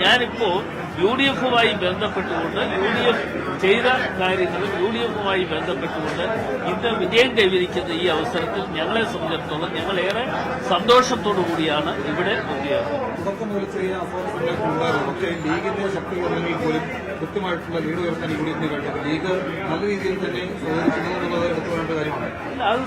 ഞാനിപ്പോൾ UDF-മായി ബന്ധപ്പെട്ടുകൊണ്ട് UDF ചെയ്ത കാര്യങ്ങളും UDF-മായി ബന്ധപ്പെട്ടുകൊണ്ട് ഇന്ന് വിജയം കൈവരിക്കുന്ന ഈ അവസരത്തിൽ ഞങ്ങളെ സംബന്ധിച്ചിടത്തോളം ഞങ്ങളേറെ സന്തോഷത്തോടു കൂടിയാണ് ഇവിടെ എത്തിയത്. ലീഗിന്റെ ശക്തി കുറഞ്ഞെങ്കിൽ പോലും കൃത്യമായിട്ടുള്ള ലീഡ് ഉയർത്താൻ UDF-ന് കഴിഞ്ഞത് ലീഗ് നല്ല രീതിയിൽ തന്നെ സഹകരിക്കുന്നത് എടുത്തുവേണ്ട കാര്യമാണ്. അത്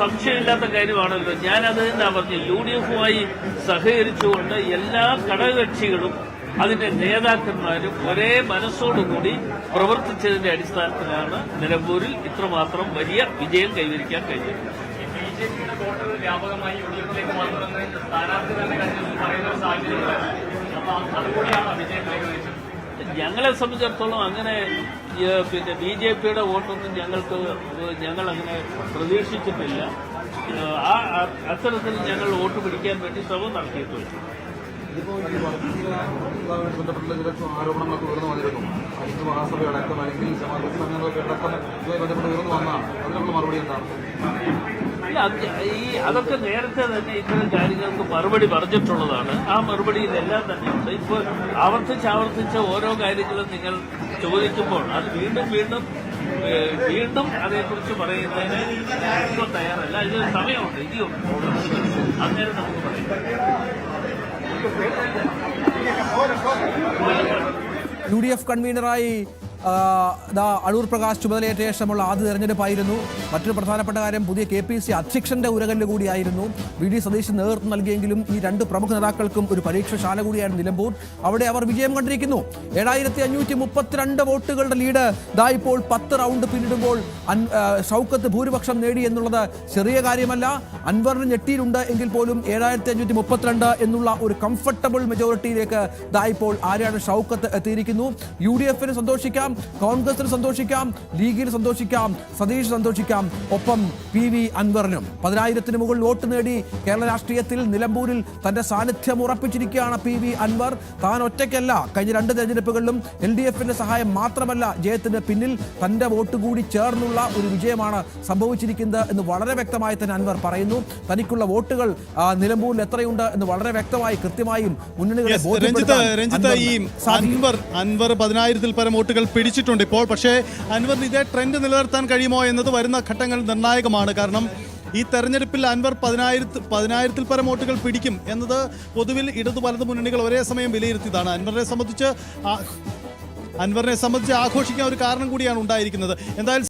സംശയമില്ലാത്ത കാര്യമാണല്ലോ. ഞാനത് തന്നെ പറഞ്ഞു, UDF-മായി സഹകരിച്ചുകൊണ്ട് എല്ലാ ഘടകകക്ഷികളും അതിന്റെ നേതാക്കന്മാരും ഒരേ മനസ്സോടുകൂടി പ്രവർത്തിച്ചതിന്റെ അടിസ്ഥാനത്തിലാണ് നിലമ്പൂരിൽ ഇത്രമാത്രം വലിയ വിജയം കൈവരിക്കാൻ കഴിഞ്ഞത്. ബിജെപിയുടെ വോട്ടുകൾ വ്യാപകമായി UDF-ലേക്ക് വന്നുവെന്ന് സ്ഥാനാർത്ഥി തന്നെ പറയുന്ന ഒരു സാഹചര്യങ്ങളാണ്. അപ്പോൾ അതുകൂടിയാണ് ബിജെപിയിലേക്ക് നയിച്ചത്. ഞങ്ങളെ സംബന്ധിച്ചിടത്തോളം അങ്ങനെ BJP-യുടെ വോട്ടൊന്നും ഞങ്ങൾ അങ്ങനെ പ്രതീക്ഷിച്ചിട്ടില്ല. അത്തരത്തിൽ ഞങ്ങൾ വോട്ട് പിടിക്കാൻ വേണ്ടി ശ്രമം നടത്തിയിട്ടുണ്ട്. ഇതിപ്പോൾ ഈ വർഗീയതയുമായി ബന്ധപ്പെട്ടുള്ള ചില ആരോപണങ്ങളൊക്കെ ഉയർന്നു വന്നിരുന്നു. ഹിന്ദു മഹാസഭയടക്കം അല്ലെങ്കിൽ സമാജത്തിൽ അങ്ങനെയൊക്കെ അടക്കം ഇതുമായി ബന്ധപ്പെട്ട് ഉയർന്നു വന്നതാണ്. അതിനുള്ള മറുപടി എന്താണ്? അതൊക്കെ നേരത്തെ തന്നെ ഇത്തരം കാര്യങ്ങൾക്ക് മറുപടി പറഞ്ഞിട്ടുള്ളതാണ്. ആ മറുപടിയിലെല്ലാം തന്നെയുണ്ട്. ഇപ്പോൾ ആവർത്തിച്ച് ഓരോ കാര്യങ്ങളും നിങ്ങൾ ചോദിക്കുമ്പോൾ അത് വീണ്ടും അതേക്കുറിച്ച് പറയുന്നതിന് ഇപ്പോൾ തയ്യാറല്ല. ഇതിന് സമയമുണ്ട്, ഇനിയുണ്ട്. അന്നേരം നമുക്ക് പറയാം. UDF കൺവീനറായി അടൂർ പ്രകാശ് ചുമതലയേറ്റ ശേഷമുള്ള ആദ്യ തെരഞ്ഞെടുപ്പായിരുന്നു. മറ്റൊരു പ്രധാനപ്പെട്ട കാര്യം, പുതിയ KPC അധ്യക്ഷന്റെ ഉരകല്ല് കൂടിയായിരുന്നു. VD സതീശൻ നേതൃത്വം നൽകിയെങ്കിലും ഈ രണ്ട് പ്രമുഖ നേതാക്കൾക്കും ഒരു പരീക്ഷാശാല കൂടിയായിരുന്നു നിലമ്പൂർ. അവിടെ അവർ വിജയം കണ്ടിരിക്കുന്നു. 7532 വോട്ടുകളുടെ ലീഡ് ഇപ്പോൾ 10 റൗണ്ട് പിന്നിടുമ്പോൾ ഷൗക്കത്ത് ഭൂരിപക്ഷം നേടി എന്നുള്ളത് ചെറിയ കാര്യമല്ല. അൻവറിന് ഞെട്ടിയിട്ടുണ്ട് എങ്കിൽ പോലും 7532 എന്നുള്ള ഒരു കംഫർട്ടബിൾ മെജോറിറ്റിയിലേക്ക് ഇപ്പോൾ ആരാണ് ഷൗക്കത്ത് എത്തിയിരിക്കുന്നു. UDF-ന് സന്തോഷിക്കാം, കോൺഗ്രസിന് സന്തോഷിക്കാം, ലീഗിന് സന്തോഷിക്കാം, സതീഷ് സന്തോഷിക്കാം, ഒപ്പം PV അൻവറിനും 10,000-ന് മുകളിൽ വോട്ട് നേടി കേരള രാഷ്ട്രീയത്തിൽ നിലമ്പൂരിൽ തന്റെ സാന്നിധ്യം ഉറപ്പിച്ചിരിക്കുകയാണ് PV അൻവർ. താൻ ഒറ്റയ്ക്കല്ല, കഴിഞ്ഞ 2 തെരഞ്ഞെടുപ്പുകളിലും LDF-ന്റെ സഹായം മാത്രമല്ല, ജയത്തിന് പിന്നിൽ തന്റെ വോട്ട് കൂടി ചേർന്നുള്ള ഒരു വിജയമാണ് സംഭവിച്ചിരിക്കുന്നത് എന്ന് വളരെ വ്യക്തമായി തന്നെ അൻവർ പറയുന്നു. തനിക്കുള്ള വോട്ടുകൾ നിലമ്പൂരിൽ എത്രയുണ്ട് എന്ന് വളരെ വ്യക്തമായി കൃത്യമായും മുന്നണികളെ ബോധ്യപ്പെടുത്താൻ അൻവർ 10,000-ൽ പരം വോട്ടുകൾ പിടിച്ചിട്ടുണ്ട് ഇപ്പോൾ. പക്ഷേ അൻവറിന് ഇതേ ട്രെൻഡ് നിലനിർത്താൻ കഴിയുമോ എന്നത് വരുന്ന ഘട്ടങ്ങൾ നിർണായകമാണ്. കാരണം ഈ തെരഞ്ഞെടുപ്പിൽ അൻവർ 10,000-ൽ പരം വോട്ടുകൾ പിടിക്കും എന്നത് പൊതുവിൽ ഇടതു വലതു മുന്നണികൾ ഒരേ സമയം വിലയിരുത്തിയതാണ്. അൻവറിനെ സംബന്ധിച്ച് ആഘോഷിക്കാൻ ഒരു കാരണം കൂടിയാണ് ഉണ്ടായിരിക്കുന്നത്. എന്തായാലും